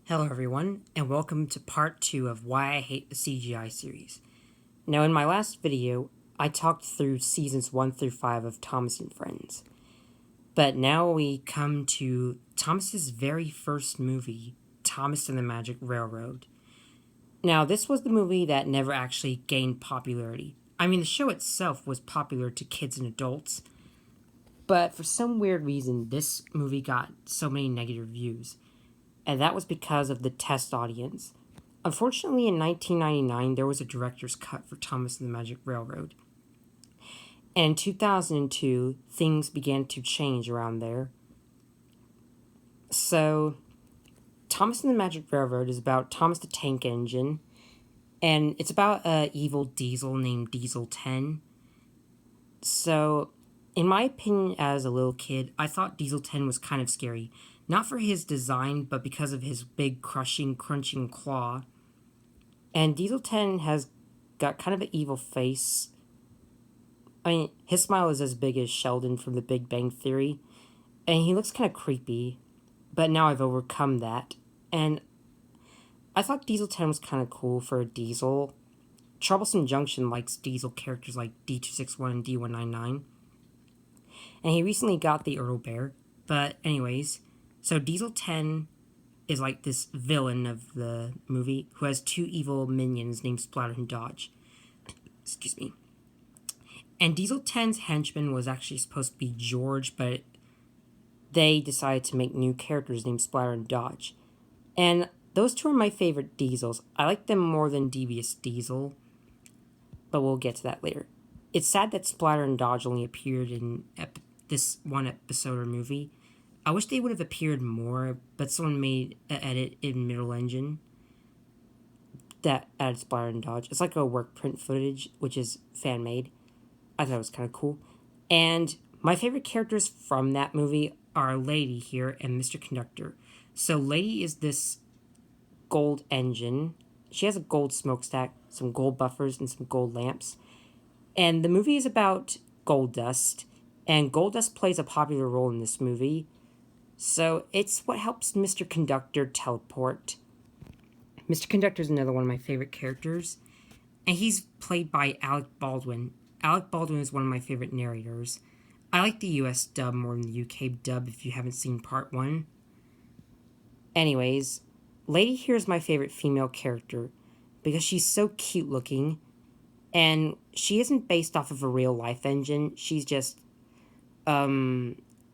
Hello, everyone, and welcome to part 2 of Why I Hate the CGI series. Now, in my last video, I talked through seasons 1 through 5 of Thomas and Friends. But now we come to Thomas's very first movie, Thomas and the Magic Railroad. Now, this was the movie that never actually gained popularity. I mean, the show itself was popular to kids and adults, but for some weird reason, this movie got so many negative reviews. And that was because of the test audience. Unfortunately, in 1999, there was a director's cut for Thomas and the Magic Railroad. And in 2002, things began to change around there. So, Thomas and the Magic Railroad is about Thomas the Tank Engine, and it's about an evil diesel named Diesel 10. So, in my opinion, as a little kid, I thought Diesel 10 was kind of scary. Not for his design, but because of his big crunching claw. And Diesel 10 has got kind of an evil face. I mean, his smile is as big as Sheldon from The Big Bang Theory. And he looks kind of creepy. But now I've overcome that. And I thought Diesel 10 was kind of cool for a Diesel. Troublesome Junction likes Diesel characters like D261 and D199. And he recently got the Earl Bear. But anyways, so Diesel 10 is like this villain of the movie who has two evil minions named Splatter and Dodge. Excuse me. And Diesel 10's henchman was actually supposed to be George, but they decided to make new characters named Splatter and Dodge. And those two are my favorite Diesels. I like them more than Devious Diesel, but we'll get to that later. It's sad that Splatter and Dodge only appeared in this one episode or movie. I wish they would have appeared more, but someone made an edit in Middle Engine that added Splatter and Dodge. It's like a work print footage, which is fan-made. I thought it was kind of cool. And my favorite characters from that movie are Lady here and Mr. Conductor. So Lady is this gold engine. She has a gold smokestack, some gold buffers, and some gold lamps. And the movie is about gold dust, and gold dust plays a popular role in this movie. So it's what helps Mr. Conductor teleport. Mr. Conductor is another one of my favorite characters, and he's played by Alec Baldwin. Alec Baldwin is one of my favorite narrators. I like the US dub more than the UK dub if you haven't seen part 1. Anyways, Lady here is my favorite female character because she's so cute looking, and she isn't based off of a real life engine. She's just,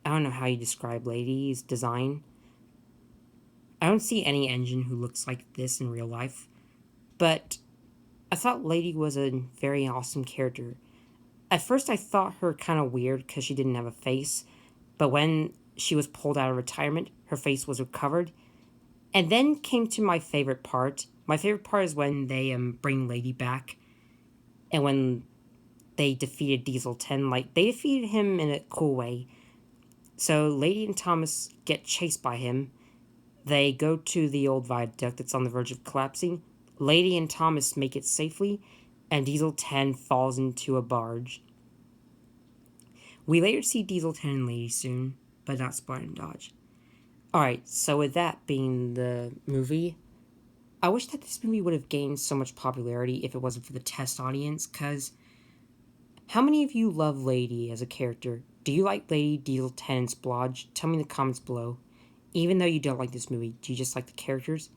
I don't know how you describe Lady's design. I don't see any engine who looks like this in real life, but I thought Lady was a very awesome character. At first I thought her kind of weird because she didn't have a face, but when she was pulled out of retirement, her face was recovered. And then came to my favorite part. My favorite part is when they bring Lady back, and when they defeated Diesel 10. Like, they defeated him in a cool way. So Lady and Thomas get chased by him. They go to the old viaduct that's on the verge of collapsing. Lady and Thomas make it safely, and Diesel 10 falls into a barge. We later see Diesel 10 and Lady soon, but not Splatter and Dodge. Alright, so with that being the movie, I wish that this movie would have gained so much popularity if it wasn't for the test audience, because how many of you love Lady as a character? Do you like Lady, Diesel 10, and Splodge? Tell me in the comments below. Even though you don't like this movie, do you just like the characters?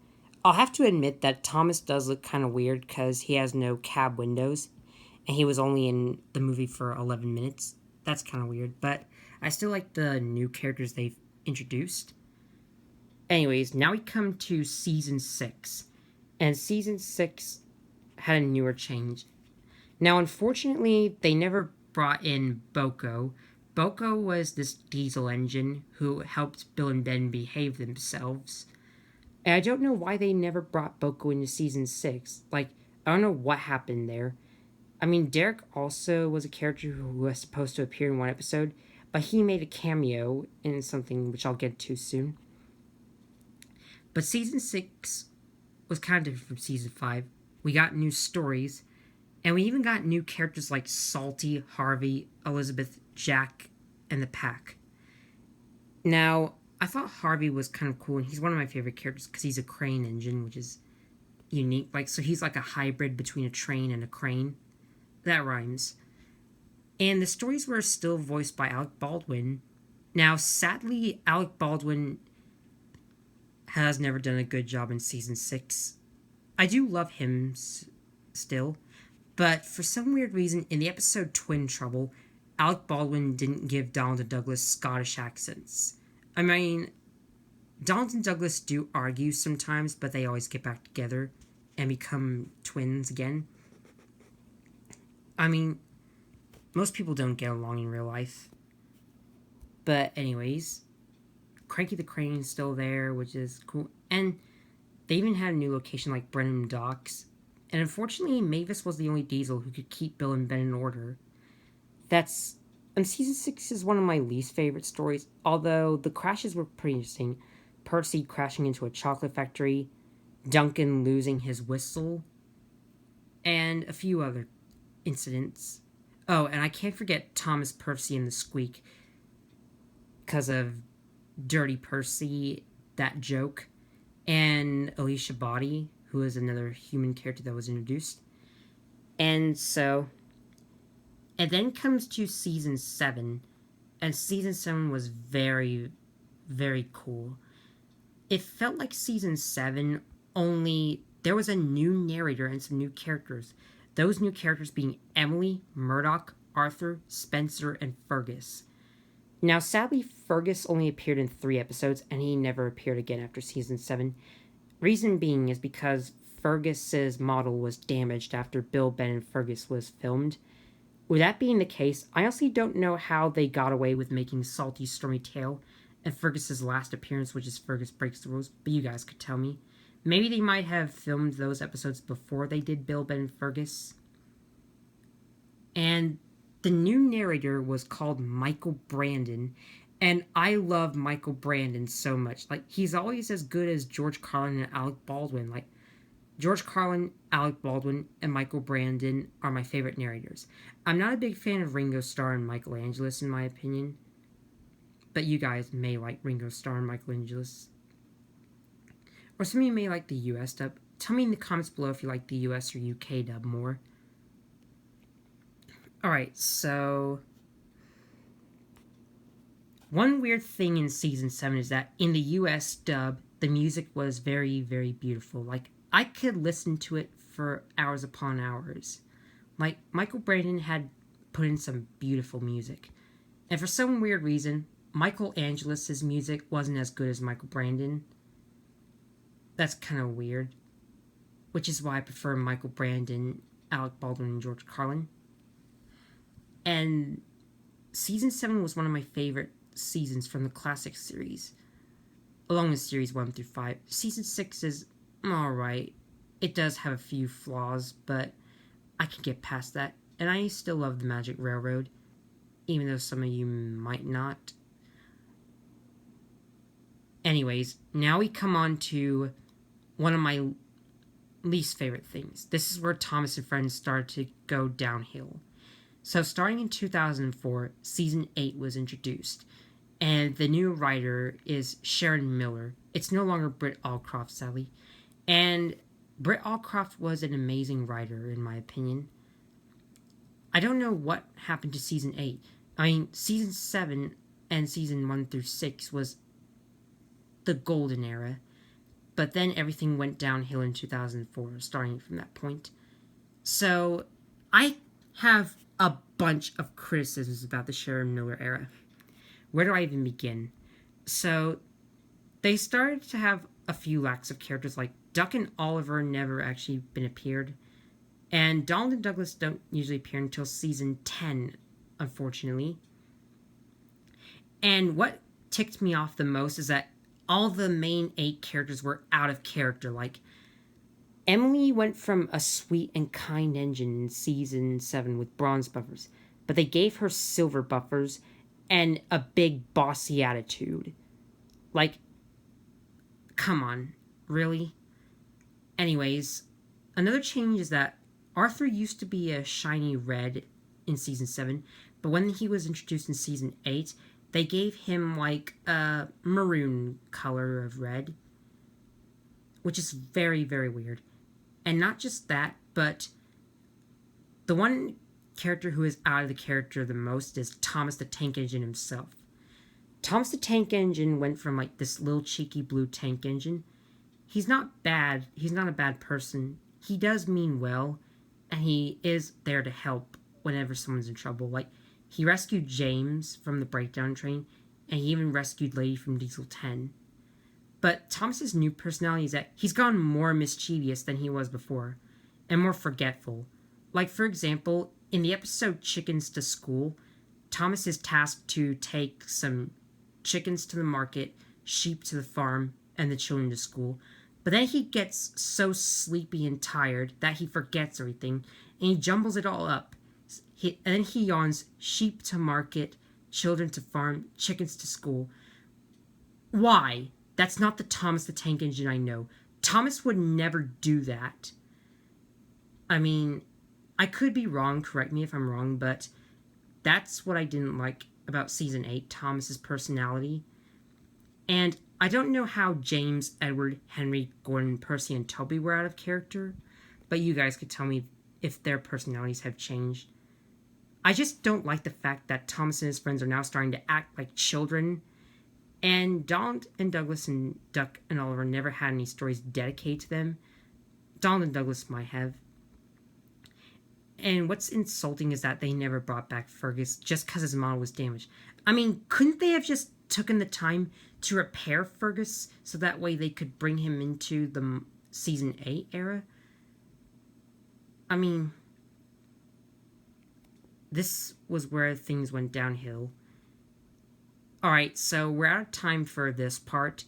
I'll have to admit that Thomas does look kind of weird because he has no cab windows, and he was only in the movie for 11 minutes. That's kind of weird, but I still like the new characters they've introduced. Anyways, now we come to Season 6, and Season 6 had a newer change. Now, unfortunately, they never brought in Boko. Boko was this diesel engine who helped Bill and Ben behave themselves. And I don't know why they never brought Boko into Season 6. Like, I don't know what happened there. I mean, Derek also was a character who was supposed to appear in one episode, but he made a cameo in something which I'll get to soon. But Season 6 was kind of different from Season 5. We got new stories, and we even got new characters like Salty, Harvey, Elizabeth, Jack, and the Pack. Now, I thought Harvey was kind of cool, and he's one of my favorite characters because he's a crane engine, which is unique. Like, so he's like a hybrid between a train and a crane. That rhymes. And the stories were still voiced by Alec Baldwin. Now, sadly, Alec Baldwin has never done a good job in season 6. I do love him still, but for some weird reason, in the episode Twin Trouble, Alec Baldwin didn't give Donald and Douglas Scottish accents. I mean, Donald and Douglas do argue sometimes, but they always get back together and become twins again. I mean, most people don't get along in real life. But anyways, Cranky the Crane is still there, which is cool. And they even had a new location like Brenham Docks. And unfortunately, Mavis was the only Diesel who could keep Bill and Ben in order. That's... And season 6 is one of my least favorite stories, although the crashes were pretty interesting. Percy crashing into a chocolate factory, Duncan losing his whistle, and a few other incidents. Oh, and I can't forget Thomas Percy and the Squeak, because of Dirty Percy, that joke, and Alicia Body, who is another human character that was introduced. And then comes to season 7, and season 7 was very, very cool. It felt like season 7, only there was a new narrator and some new characters. Those new characters being Emily, Murdoch, Arthur, Spencer, and Fergus. Now, sadly, Fergus only appeared in 3 episodes, and he never appeared again after season 7. Reason being is because Fergus's model was damaged after Bill, Ben, and Fergus was filmed. With that being the case, I honestly don't know how they got away with making Salty Stormy Tale and Fergus's last appearance, which is Fergus Breaks the Rules, but you guys could tell me. Maybe they might have filmed those episodes before they did Bill, Ben, and Fergus. And the new narrator was called Michael Brandon, and I love Michael Brandon so much. Like, he's always as good as George Carlin and Alec Baldwin. Like, George Carlin, Alec Baldwin, and Michael Brandon are my favorite narrators. I'm not a big fan of Ringo Starr and Michael Angelis, in my opinion, but you guys may like Ringo Starr and Michael Angelis. Or some of you may like the US dub. Tell me in the comments below if you like the US or UK dub more. Alright, so... One weird thing in season 7 is that in the US dub, the music was very, very beautiful. Like, I could listen to it for hours upon hours. Like, Michael Brandon had put in some beautiful music. And for some weird reason, Michael Angelis' music wasn't as good as Michael Brandon. That's kind of weird. Which is why I prefer Michael Brandon, Alec Baldwin, and George Carlin. And season 7 was one of my favorite seasons from the classic series, along with series 1 through 5. Season 6 is alright. It does have a few flaws, but I can get past that. And I still love the Magic Railroad, even though some of you might not. Anyways, now we come on to one of my least favorite things. This is where Thomas and Friends started to go downhill. So starting in 2004, season 8 was introduced, and the new writer is Sharon Miller. It's no longer Britt Allcroft, sadly. And Britt Allcroft was an amazing writer, in my opinion. I don't know what happened to season 8. I mean, season 7 and season 1 through 6 was the golden era. But then everything went downhill in 2004, starting from that point. So, I have a bunch of criticisms about the Sharon Miller era. Where do I even begin? So, they started to have a few lacks of characters, like Duck and Oliver never actually been appeared, and Donald and Douglas don't usually appear until season 10, unfortunately. And what ticked me off the most is that all the main 8 characters were out of character. Like, Emily went from a sweet and kind engine in season 7 with bronze buffers, but they gave her silver buffers and a big bossy attitude. Like, come on, really? Anyways, another change is that Arthur used to be a shiny red in season 7, but when he was introduced in season 8, they gave him like a maroon color of red, which is very, very weird. And not just that, but the one character who is out of the character the most is Thomas the Tank Engine himself. Thomas the Tank Engine went from like this little cheeky blue tank engine. He's not bad. He's not a bad person. He does mean well, and he is there to help whenever someone's in trouble. Like, he rescued James from the breakdown train, and he even rescued Lady from Diesel 10. But Thomas's new personality is that he's gotten more mischievous than he was before, and more forgetful. Like, for example, in the episode Chickens to School, Thomas is tasked to take some chickens to the market, sheep to the farm, and the children to school. But then he gets so sleepy and tired that he forgets everything, and he jumbles it all up. And then he yawns, sheep to market, children to farm, chickens to school. Why? That's not the Thomas the Tank Engine I know. Thomas would never do that. I mean, I could be wrong, correct me if I'm wrong, but that's what I didn't like about Season 8, Thomas's personality. And I don't know how James, Edward, Henry, Gordon, Percy, and Toby were out of character, but you guys could tell me if their personalities have changed. I just don't like the fact that Thomas and his friends are now starting to act like children, and Donald and Douglas and Duck and Oliver never had any stories dedicated to them. Donald and Douglas might have. And what's insulting is that they never brought back Fergus just because his model was damaged. I mean, couldn't they have just taken the time to repair Fergus so that way they could bring him into the Season 8 era? I mean, this was where things went downhill. Alright, so we're out of time for this part.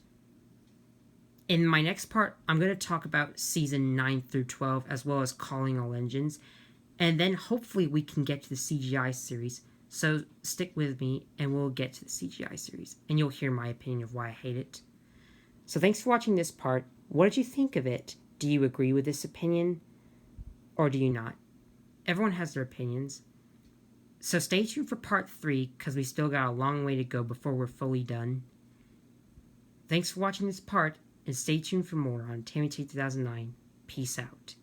In my next part, I'm going to talk about Season 9 through 12, as well as Calling All Engines. And then hopefully we can get to the CGI series. So stick with me and we'll get to the CGI series. And you'll hear my opinion of why I hate it. So thanks for watching this part. What did you think of it? Do you agree with this opinion? Or do you not? Everyone has their opinions. So stay tuned for part 3, because we still got a long way to go before we're fully done. Thanks for watching this part, and stay tuned for more on Tammy T 2009. Peace out.